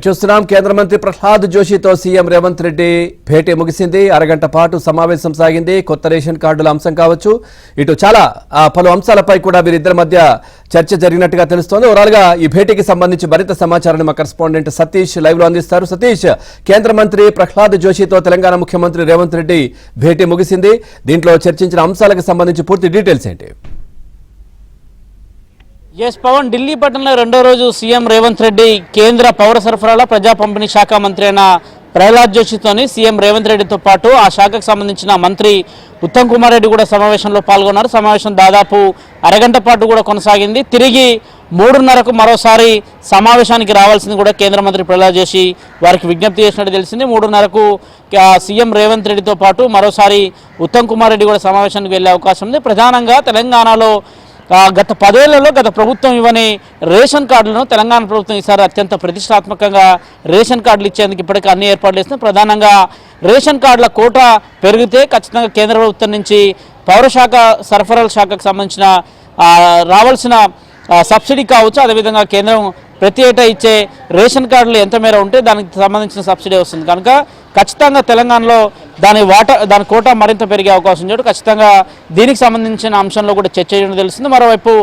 చూస్తున్నాం. కేంద్ర మంత్రి ప్రహ్లాద్ జోషితో సీఎం రేవంత్ రెడ్డి భేటీ ముగిసింది. అరగంట పాటు సమావేశం సాగింది. కొత్త రేషన్ కార్డుల అంశం కావచ్చు, ఇటు చాలా పలు అంశాలపై కూడా వీరిద్దరి మధ్య చర్చ జరిగినట్టుగా తెలుస్తోంది. ఓవరాల్ గా ఈ భేటీకి సంబంధించి మరింత సమాచారాన్ని మా కరెస్పాండెంట్ సతీష్ లైవ్ లో అందిస్తారు. సతీష్, కేంద్ర మంత్రి ప్రహ్లాద్ జోషితో తెలంగాణ ముఖ్యమంత్రి రేవంత్ రెడ్డి భేటీ ముగిసింది. దీంట్లో చర్చించిన అంశాలకు సంబంధించి పూర్తి డీటెయిల్స్ ఏంటి? ఎస్ పవన్, ఢిల్లీ పట్టణంలో రెండో రోజు సీఎం రేవంత్ రెడ్డి కేంద్ర పౌర సరఫరాల ప్రజా పంపిణీ శాఖ మంత్రి అయిన ప్రహ్లాద్ జోషితోని సీఎం రేవంత్ రెడ్డితో పాటు ఆ శాఖకు సంబంధించిన మంత్రి ఉత్తమ్ కుమార్ రెడ్డి కూడా సమావేశంలో పాల్గొన్నారు. సమావేశం దాదాపు అరగంట పాటు కూడా కొనసాగింది. తిరిగి 3:30కు మరోసారి సమావేశానికి రావాల్సింది కూడా కేంద్ర మంత్రి ప్రహ్లాద్ జోషి వారికి విజ్ఞప్తి చేసినట్టు తెలిసింది. 3:30కు సీఎం రేవంత్ రెడ్డితో పాటు మరోసారి ఉత్తమ్ కుమార్ రెడ్డి కూడా సమావేశానికి వెళ్లే అవకాశం ఉంది. ప్రధానంగా తెలంగాణలో గత 10 ఏళ్లలో గత ప్రభుత్వం ఇవ్వని రేషన్ కార్డులను తెలంగాణ ప్రభుత్వం ఈసారి అత్యంత ప్రతిష్టాత్మకంగా రేషన్ కార్డులు ఇచ్చేందుకు ఇప్పటికీ అన్ని ఏర్పాట్లు చేస్తుంది. ప్రధానంగా రేషన్ కార్డుల కోట పెరిగితే ఖచ్చితంగా కేంద్ర ప్రభుత్వం నుంచి పౌరశాఖ సరఫరాల శాఖకు సంబంధించిన రావాల్సిన సబ్సిడీ కావచ్చు, అదేవిధంగా కేంద్రం ప్రతి ఏటా ఇచ్చే రేషన్ కార్డులు ఎంత మేర ఉంటే దానికి సంబంధించిన సబ్సిడీ వస్తుంది. కనుక ఖచ్చితంగా తెలంగాణలో దాని కోటా మరింత పెరిగే అవకాశం ఉంది. ఖచ్చితంగా దీనికి సంబంధించిన అంశంలో కూడా చర్చ చేయడం తెలుస్తుంది. మరోవైపు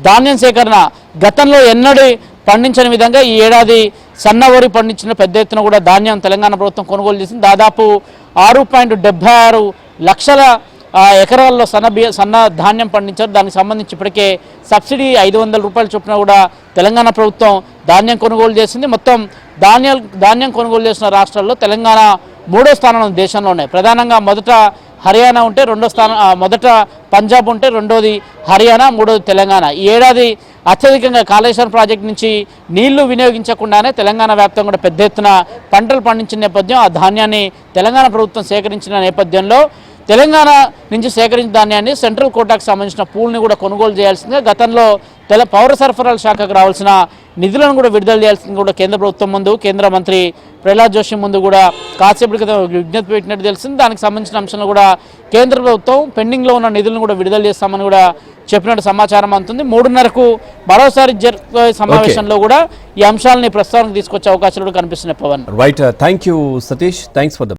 ధాన్యం సేకరణ గతంలో ఎన్నడూ పండించని విధంగా ఈ ఏడాది సన్న వరి పండించిన పెద్ద ఎత్తున కూడా ధాన్యం తెలంగాణ ప్రభుత్వం కొనుగోలు చేసింది. దాదాపు 6.76 లక్షల ఎకరాల్లో సన్న ధాన్యం పండించారు. దానికి సంబంధించి ఇప్పటికే సబ్సిడీ 500 రూపాయల చొప్పున కూడా తెలంగాణ ప్రభుత్వం ధాన్యం కొనుగోలు చేసింది. మొత్తం ధాన్యం కొనుగోలు చేసిన రాష్ట్రాల్లో తెలంగాణ 3వ స్థానంలో దేశంలోనే. ప్రధానంగా మొదట హర్యానా ఉంటే మొదట పంజాబ్ ఉంటే రెండోది హర్యానా, మూడోది తెలంగాణ. ఈ ఏడాది అత్యధికంగా కాళేశ్వరం ప్రాజెక్టు నుంచి నీళ్లు వినియోగించకుండానే తెలంగాణ వ్యాప్తంగా కూడా పెద్ద ఎత్తున పంటలు పండించిన నేపథ్యం, ఆ ధాన్యాన్ని తెలంగాణ ప్రభుత్వం సేకరించిన నేపథ్యంలో తెలంగాణ నుంచి సేకరించిన ధాన్యాన్ని సెంట్రల్ కోటాకు సంబంధించిన పూల్ని కూడా కొనుగోలు చేయాల్సిందిగా గతంలో పౌర సరఫరాల శాఖకు రావాల్సిన నిధులను కూడా విడుదల చేయాల్సింది కూడా కేంద్ర ప్రభుత్వం ముందు కేంద్ర మంత్రి ప్రహ్లాద్ జోషి ముందు కూడా కాసేపటి క్రితం విజ్ఞప్తి పెట్టినట్టు తెలిసింది. దానికి సంబంధించిన అంశంలో కూడా కేంద్ర ప్రభుత్వం పెండింగ్లో ఉన్న నిధులను కూడా విడుదల చేస్తామని కూడా చెప్పినట్టు సమాచారం అందుతుంది. 3:30కు మరోసారి సమావేశంలో కూడా ఈ అంశాలని ప్రస్తావనకు తీసుకొచ్చే అవకాశాలు కూడా కనిపిస్తున్నాయి. Pavan, right, thank you Satish, thanks for the